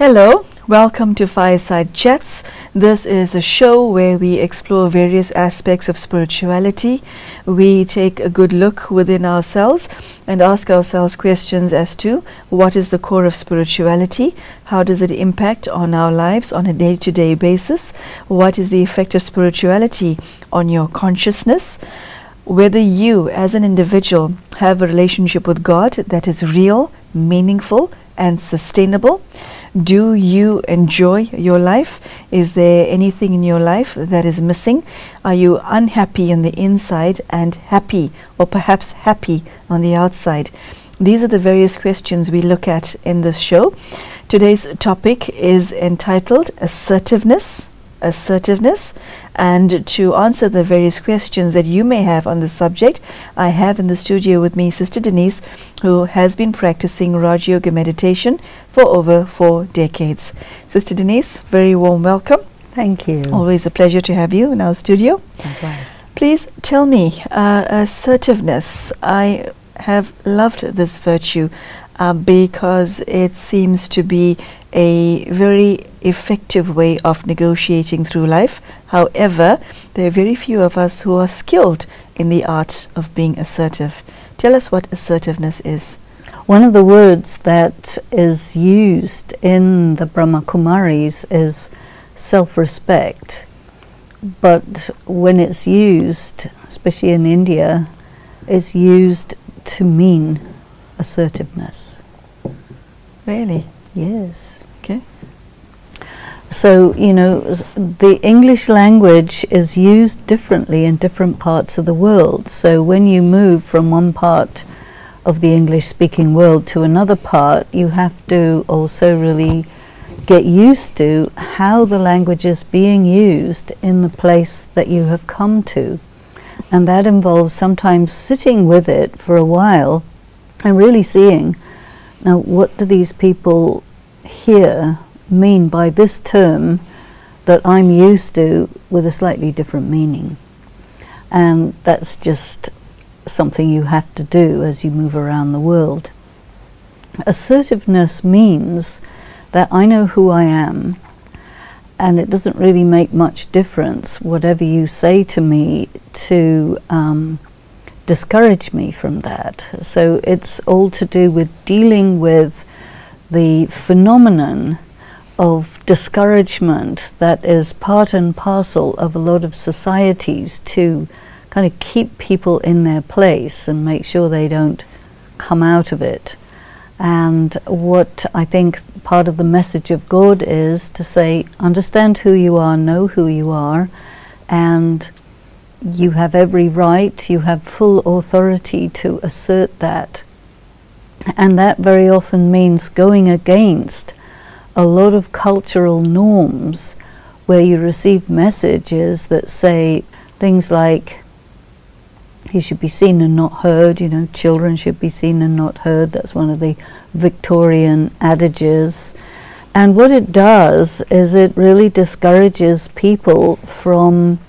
Hello, welcome to Fireside Chats. This is a show where we explore various aspects of spirituality. We take a good look within ourselves and ask ourselves questions as to what is the core of spirituality, how does it impact on our lives on a day-to-day basis, what is the effect of spirituality on your consciousness, whether you as an individual have a relationship with God that is real, meaningful and sustainable. Do you enjoy your life? Is there anything in your life that is missing? Are you unhappy on the inside and happy, or perhaps happy on the outside? These are the various questions we look at in this show. Today's topic is entitled Assertiveness. And to answer the various questions that you may have on the subject, I have in the studio with me Sister Denise, who has been practicing Rajyoga Meditation for over 4 decades. Sister Denise, very warm welcome. Thank you. Always a pleasure to have you in our studio. Likewise. Please tell me, assertiveness. I have loved this virtue because it seems to be a very effective way of negotiating through life. However, there are very few of us who are skilled in the art of being assertive. Tell us what assertiveness is. One of the words that is used in the Brahmakumaris is self-respect. But when it's used, especially in India, it's used to mean assertiveness. Really? Yes. Okay. So, you know, the English language is used differently in different parts of the world. So when you move from one part of the English-speaking world to another part, you have to also really get used to how the language is being used in the place that you have come to. And that involves sometimes sitting with it for a while and really seeing, now what do these people here mean by this term that I'm used to with a slightly different meaning. And that's just something you have to do as you move around the world. Assertiveness means that I know who I am, and it doesn't really make much difference whatever you say to me to discourage me from that. So it's all to do with dealing with the phenomenon of discouragement that is part and parcel of a lot of societies to kind of keep people in their place and make sure they don't come out of it. And what I think part of the message of God is to say, understand who you are, know who you are, and you have every right, you have full authority to assert that. And that very often means going against a lot of cultural norms where you receive messages that say things like you should be seen and not heard, you know, children should be seen and not heard. That's one of the Victorian adages. And what it does is it really discourages people from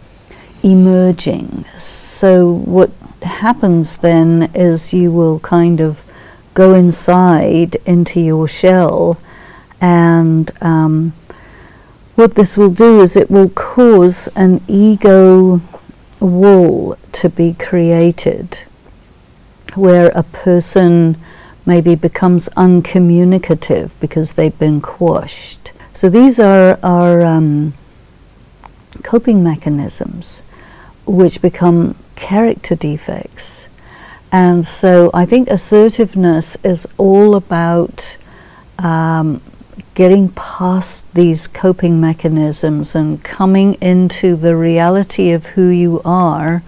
emerging. So what happens then is you will kind of go inside into your shell, and what this will do is it will cause an ego wall to be created where a person maybe becomes uncommunicative because they've been quashed. So these are coping mechanisms which become character defects. And so I think assertiveness is all about getting past these coping mechanisms and coming into the reality of who you are.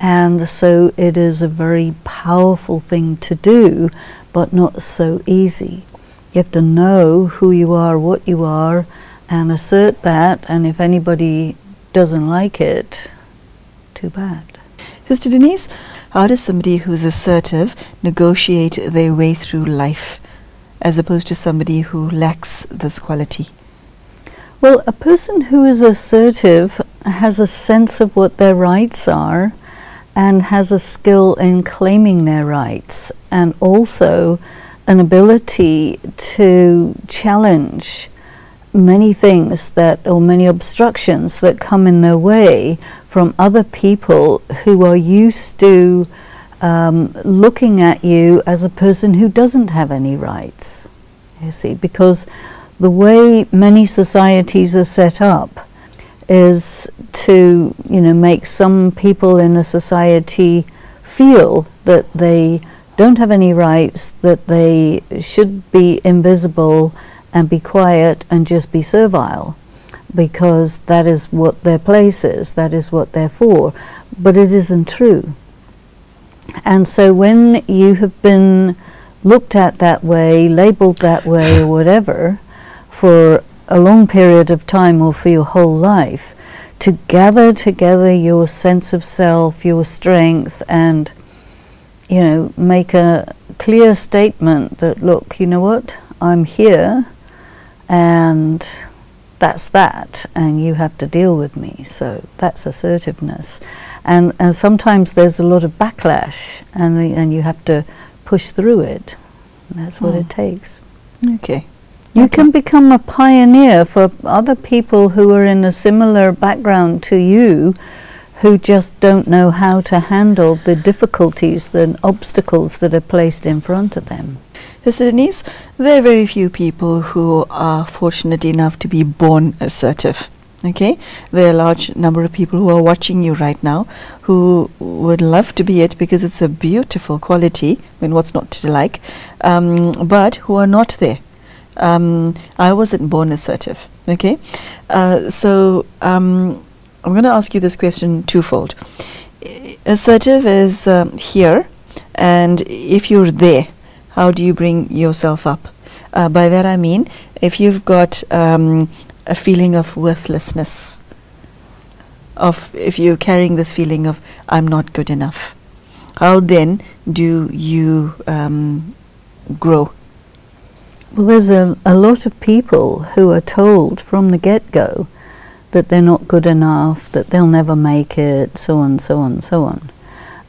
And so it is a very powerful thing to do, but not so easy. You have to know who you are, what you are, and assert that. And if anybody doesn't like it, too bad. Sister Denise, how does somebody who's assertive negotiate their way through life as opposed to somebody who lacks this quality? Well, a person who is assertive has a sense of what their rights are and has a skill in claiming their rights, and also an ability to challenge many things or many obstructions that come in their way from other people who are used to looking at you as a person who doesn't have any rights. You see, because the way many societies are set up is to, make some people in a society feel that they don't have any rights, that they should be invisible and be quiet and just be servile, because that is what their place is, that is what they're for. But it isn't true. And so when you have been looked at that way, labeled that way or whatever, for a long period of time or for your whole life, to gather together your sense of self, your strength, and make a clear statement that, look, you know what, I'm here and that's that, and you have to deal with me. So that's assertiveness. And sometimes there's a lot of backlash, and you have to push through it. And that's what it takes. Okay. You can become a pioneer for other people who are in a similar background to you, who just don't know how to handle the difficulties, the obstacles that are placed in front of them. Sister Denise, there are very few people who are fortunate enough to be born assertive. Okay, there are a large number of people who are watching you right now who would love to be it, because it's a beautiful quality. I mean, what's not to like? But who are not there. I wasn't born assertive. Okay, so I'm going to ask you this question twofold. Assertive is here, and if you're there, how do you bring yourself up? By that I mean, if you've got a feeling of worthlessness, if you're carrying this feeling of I'm not good enough, how then do you grow? Well, there's a lot of people who are told from the get-go that they're not good enough, that they'll never make it, so on, so on, so on.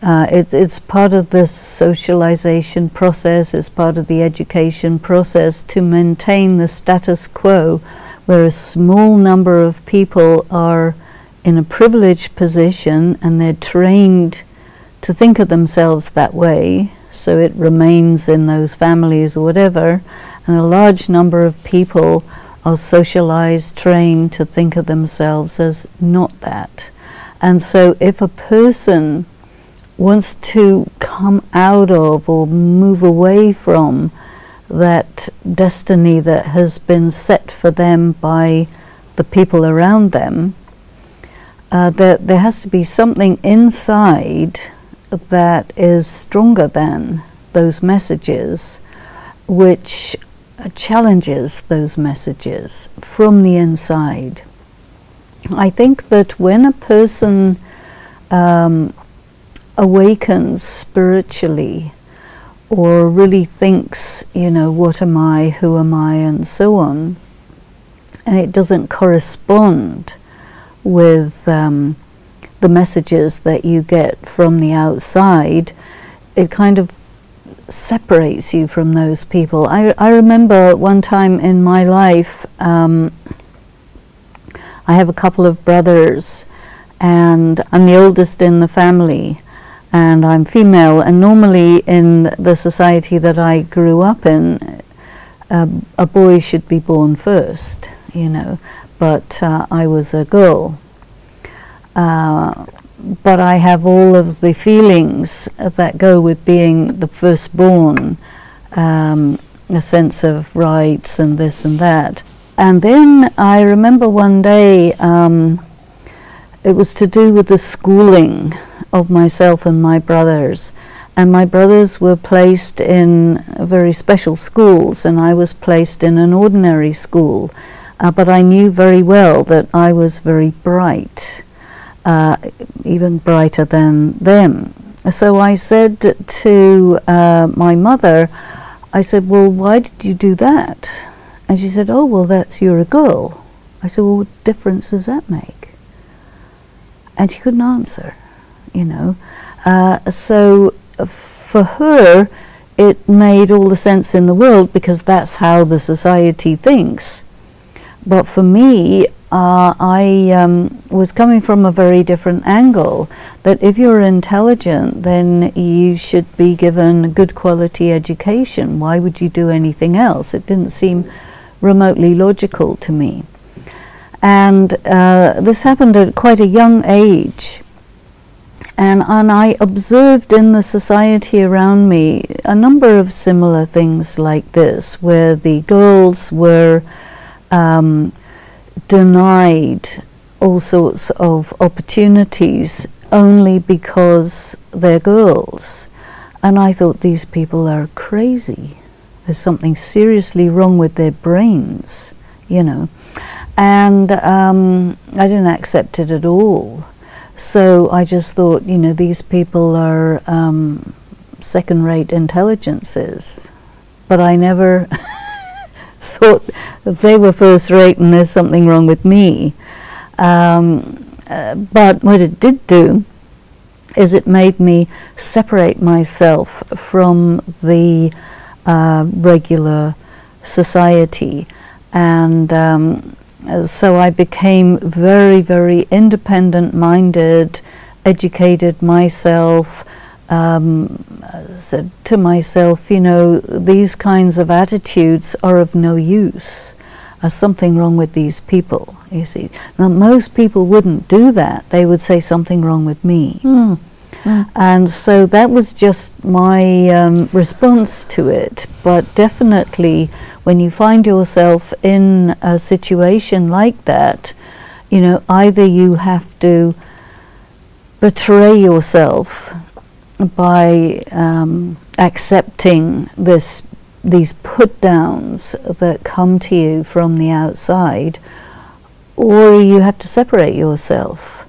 It's part of the socialization process, it's part of the education process to maintain the status quo, where a small number of people are in a privileged position and they're trained to think of themselves that way, so it remains in those families or whatever, and a large number of people are socialized, trained to think of themselves as not that. And so if a person wants to come out of or move away from that destiny that has been set for them by the people around them, there has to be something inside that is stronger than those messages, which challenges those messages from the inside. I think that when a person awakens spiritually, or really thinks, what am I, who am I, and so on, and it doesn't correspond with the messages that you get from the outside, it kind of separates you from those people. I remember one time in my life, I have a couple of brothers, and I'm the oldest in the family, and I'm female, and normally in the society that I grew up in, a boy should be born first, but I was a girl. But I have all of the feelings that go with being the firstborn, a sense of rights and this and that. And then I remember one day, it was to do with the schooling of myself and my brothers. And my brothers were placed in very special schools, and I was placed in an ordinary school. But I knew very well that I was very bright, even brighter than them. So I said to my mother, I said, well, why did you do that? And she said, oh, well, you're a girl. I said, well, what difference does that make? And she couldn't answer, So for her, it made all the sense in the world, because that's how the society thinks. But for me, I was coming from a very different angle, that if you're intelligent, then you should be given good quality education. Why would you do anything else? It didn't seem remotely logical to me. And this happened at quite a young age. And I observed in the society around me a number of similar things like this, where the girls were denied all sorts of opportunities only because they're girls. And I thought, these people are crazy. There's something seriously wrong with their brains, you know. And I didn't accept it at all. So I just thought, you know, these people are second-rate intelligences. But I never thought that they were first-rate and there's something wrong with me. But what it did do is it made me separate myself from the regular society. And so I became very, very independent-minded, educated myself, said to myself, you know, these kinds of attitudes are of no use. There's something wrong with these people, you see. Now, most people wouldn't do that. They would say something wrong with me. And so that was just my response to it. But definitely, when you find yourself in a situation like that, you know, either you have to betray yourself by accepting these put-downs that come to you from the outside, or you have to separate yourself.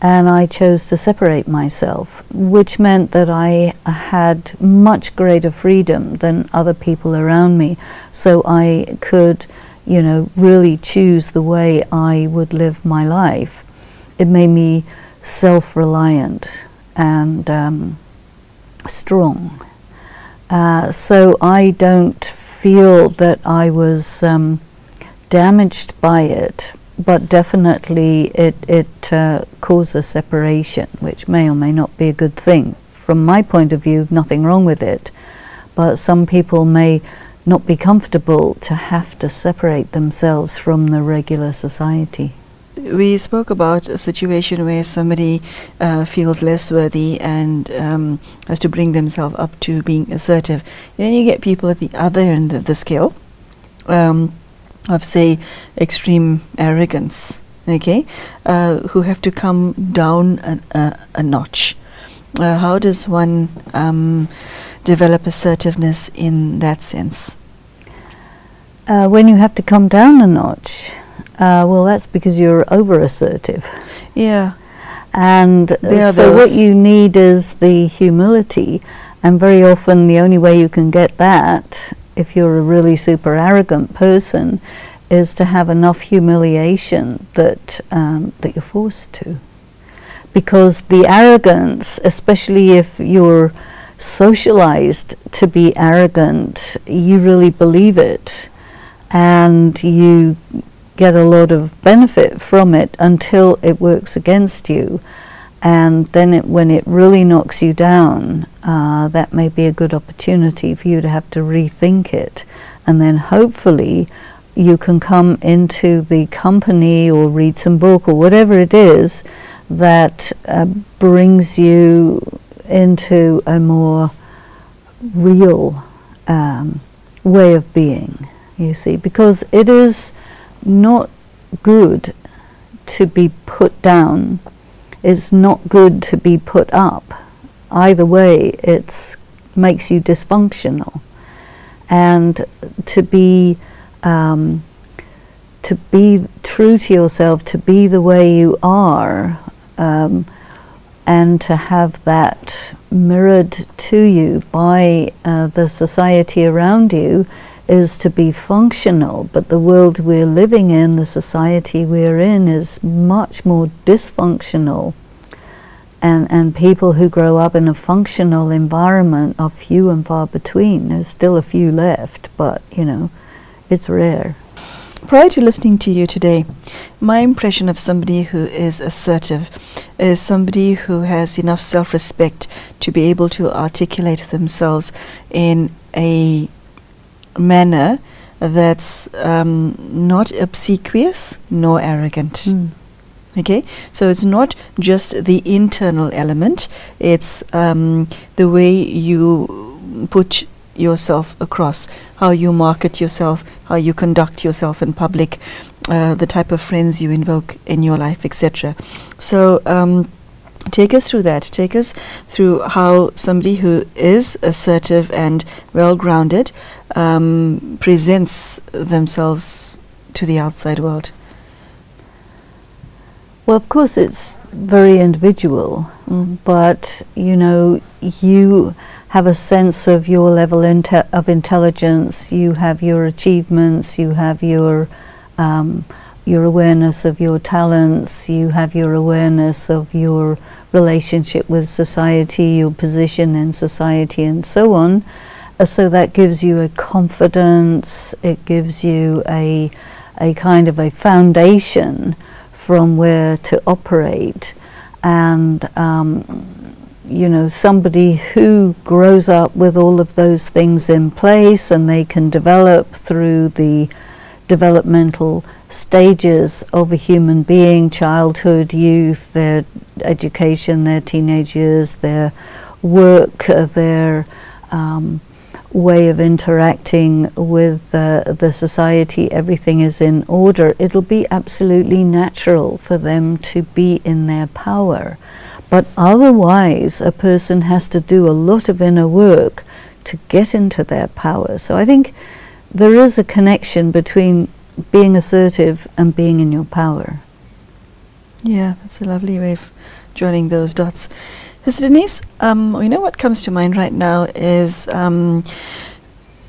And I chose to separate myself, which meant that I had much greater freedom than other people around me. So I could, you know, really choose the way I would live my life. It made me self-reliant and strong. So I don't feel that I was damaged by it. But definitely it caused a separation, which may or may not be a good thing. From my point of view, nothing wrong with it. But some people may not be comfortable to have to separate themselves from the regular society. We spoke about a situation where somebody feels less worthy and has to bring themselves up to being assertive. And then you get people at the other end of the scale. Of, say, extreme arrogance, okay, who have to come down a notch. How does one develop assertiveness in that sense? When you have to come down a notch, well, that's because you're over-assertive. Yeah. And so what you need is the humility, and very often the only way you can get that, if you're a really super arrogant person, is to have enough humiliation that that you're forced to. Because the arrogance, especially if you're socialized to be arrogant, you really believe it, and you get a lot of benefit from it until it works against you. And then when it really knocks you down, that may be a good opportunity for you to have to rethink it. And then hopefully you can come into the company or read some book or whatever it is that brings you into a more real way of being, you see. Because it is not good to be put down. It's not good to be put up. Either way, it makes you dysfunctional. And to be true to yourself, to be the way you are, and to have that mirrored to you by the society around you, is to be functional. But the world we're living in, the society we're in, is much more dysfunctional. And people who grow up in a functional environment are few and far between. There's still a few left, but, you know, it's rare. prior to listening to you today, my impression of somebody who is assertive is somebody who has enough self-respect to be able to articulate themselves in a manner that's not obsequious nor arrogant. Okay, so it's not just the internal element, it's the way you put yourself across, how you market yourself, how you conduct yourself in public, the type of friends you invoke in your life, etc. So take us through that. Take us through how somebody who is assertive and well-grounded presents themselves to the outside world. Well, of course, it's very individual, but you know, you have a sense of your level of intelligence. You have your achievements. You have your awareness of your talents. You have your awareness of your relationship with society, your position in society, and so on. So that gives you a confidence. It gives you a kind of a foundation from where to operate. And you know, somebody who grows up with all of those things in place, and they can develop through the developmental stages of a human being, childhood, youth, their education, their teenage years, their work, their way of interacting with the society, everything is in order. It'll be absolutely natural for them to be in their power. But otherwise, a person has to do a lot of inner work to get into their power. So I think there is a connection between being assertive and being in your power. Yeah, that's a lovely way of joining those dots. Sister Denise, you know what comes to mind right now is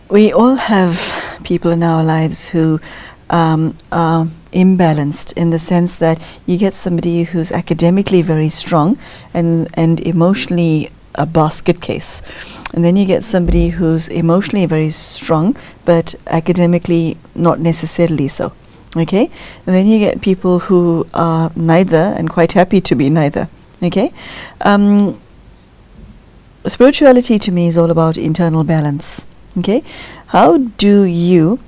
we all have people in our lives who are imbalanced, in the sense that you get somebody who's academically very strong and emotionally a basket case, and then you get somebody who's emotionally very strong but academically not necessarily so. Okay, and then you get people who are neither and quite happy to be neither. Okay, spirituality to me is all about internal balance. Okay, how do you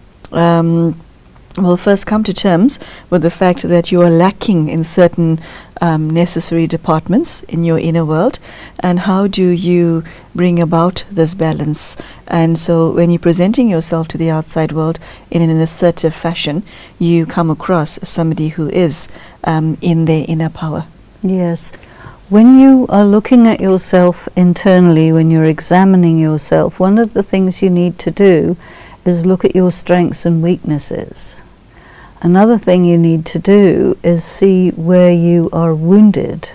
will first come to terms with the fact that you are lacking in certain necessary departments in your inner world, and how do you bring about this balance? And so when you're presenting yourself to the outside world in an assertive fashion, you come across as somebody who is in their inner power. Yes. When you are looking at yourself internally, when you're examining yourself, one of the things you need to do is look at your strengths and weaknesses. Another thing you need to do is see where you are wounded,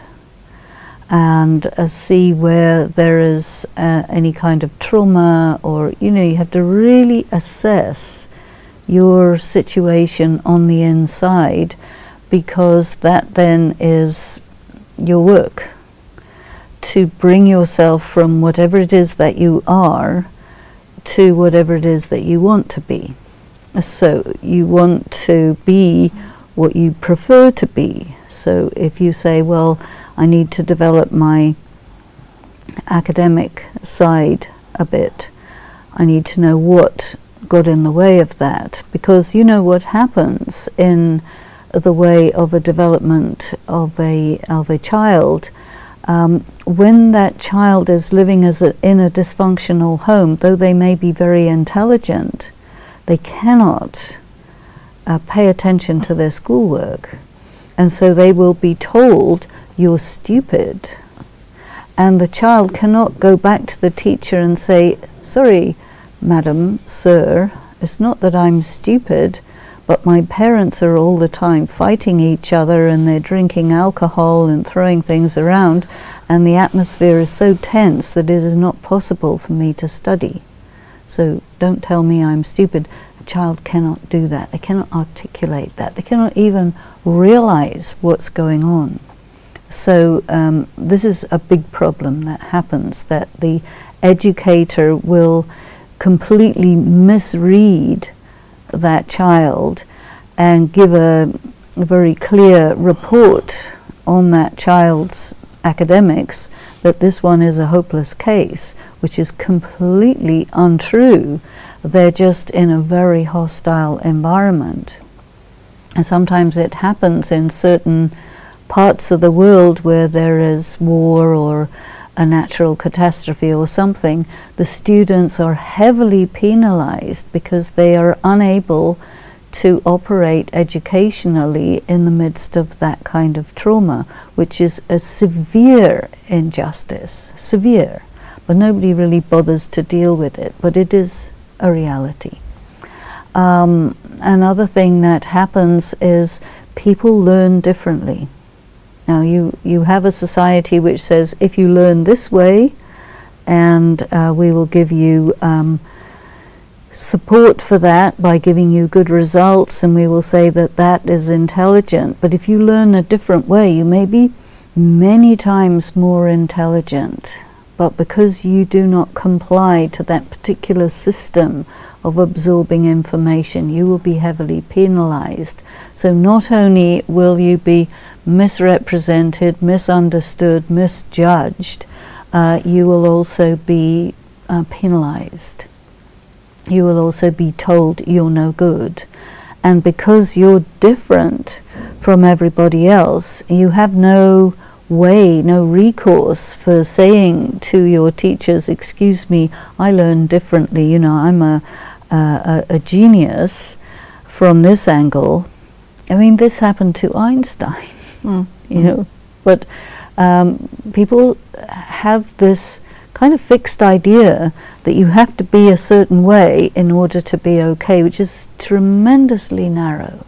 and see where there is any kind of trauma, or, you know, you have to really assess your situation on the inside, because that then is your work to bring yourself from whatever it is that you are to whatever it is that you want to be. So you want to be what you prefer to be. So if you say, well, I need to develop my academic side a bit, I need to know what got in the way of that, because you know what happens in the way of a development of a child. When that child is living in a dysfunctional home, though they may be very intelligent, they cannot pay attention to their schoolwork, and so they will be told, you're stupid, and the child cannot go back to the teacher and say, sorry, madam, sir, it's not that I'm stupid, but my parents are all the time fighting each other, and they're drinking alcohol and throwing things around, and the atmosphere is so tense that it is not possible for me to study. So don't tell me I'm stupid. A child cannot do that. They cannot articulate that. They cannot even realize what's going on. So this is a big problem that happens, that the educator will completely misread that child and give a very clear report on that child's academics, that this one is a hopeless case, which is completely untrue. They're just in a very hostile environment. And sometimes it happens in certain parts of the world where there is war or a natural catastrophe or something. The students are heavily penalized because they are unable to operate educationally in the midst of that kind of trauma, which is a severe injustice, severe, but nobody really bothers to deal with it, but it is a reality. Another thing that happens is people learn differently. Now you have a society which says, if you learn this way, and we will give you support for that by giving you good results, and we will say that that is intelligent. But if you learn a different way, you may be many times more intelligent, but because you do not comply to that particular system of absorbing information, you will be heavily penalized. So not only will you be misrepresented, misunderstood, misjudged, you will also be penalized. You will also be told you're no good. And because you're different from everybody else, you have no way, no recourse for saying to your teachers, excuse me, I learn differently, you know, I'm a genius from this angle. I mean, this happened to Einstein, you know, but people have this kind of fixed idea that you have to be a certain way in order to be okay, which is tremendously narrow.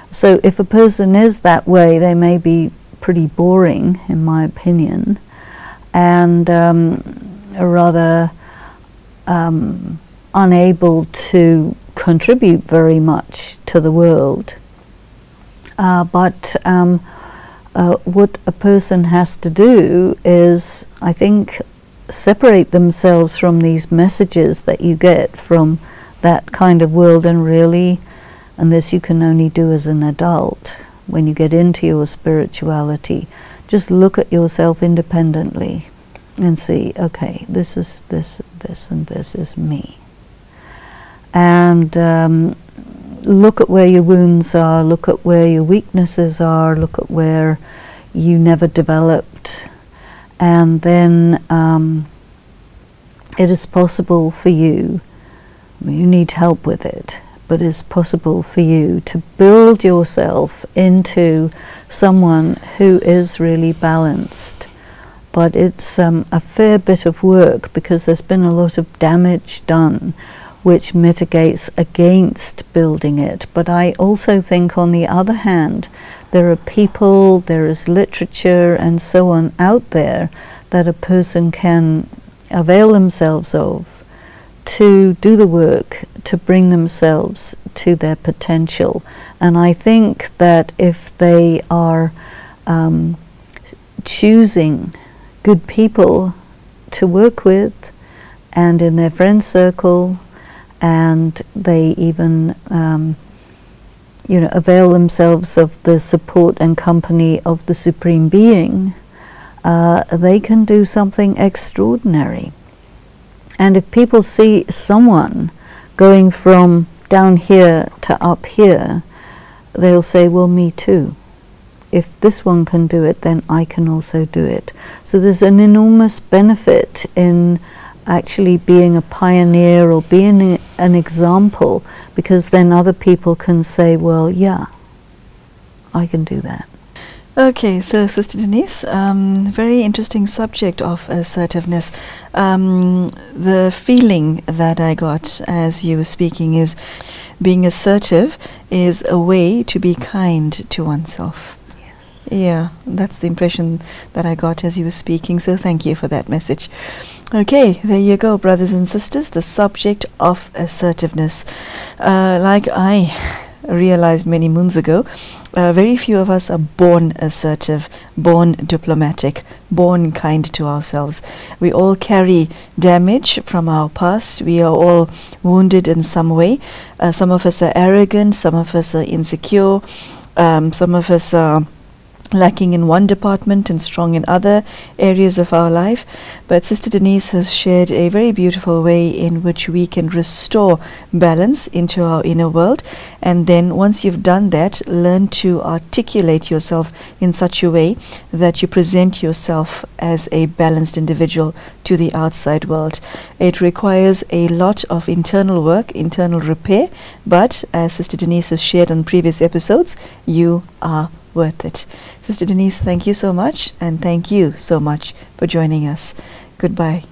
So if a person is that way, they may be pretty boring, in my opinion, and rather unable to contribute very much to the world. But what a person has to do is, I think, separate themselves from these messages that you get from that kind of world, and really, and this you can only do as an adult, when you get into your spirituality, just look at yourself independently and see, okay, this is this, and this is me. And look at where your wounds are, look at where your weaknesses are, look at where you never developed, and then it is possible for you, you need help with it, but it's possible for you to build yourself into someone who is really balanced. But it's a fair bit of work, because there's been a lot of damage done which mitigates against building it. But I also think, on the other hand, there are people, there is literature and so on out there that a person can avail themselves of to do the work, to bring themselves to their potential. And I think that if they are choosing good people to work with, and in their friend circle, and they even you know, avail themselves of the support and company of the Supreme Being, they can do something extraordinary. And if people see someone going from down here to up here, they'll say, well, me too. If this one can do it, then I can also do it. So there's an enormous benefit in actually being a pioneer or being an example, because then other people can say, well, yeah, I can do that. Okay, so Sister Denise, very interesting subject of assertiveness. The feeling that I got as you were speaking is, being assertive is a way to be kind to oneself. Yes. Yeah, that's the impression that I got as you were speaking, so thank you for that message. Okay, there you go, brothers and sisters, the subject of assertiveness. Like I realized many moons ago, Very few of us are born assertive, born diplomatic, born kind to ourselves. We all carry damage from our past. We are all wounded in some way. Some of us are arrogant, some of us are insecure, some of us are lacking in one department and strong in other areas of our life. But Sister Denise has shared a very beautiful way in which we can restore balance into our inner world. And then once you've done that, learn to articulate yourself in such a way that you present yourself as a balanced individual to the outside world. It requires a lot of internal work, internal repair, but as Sister Denise has shared on previous episodes, you are worth it. Sister Denise, thank you so much, and thank you so much for joining us. Goodbye.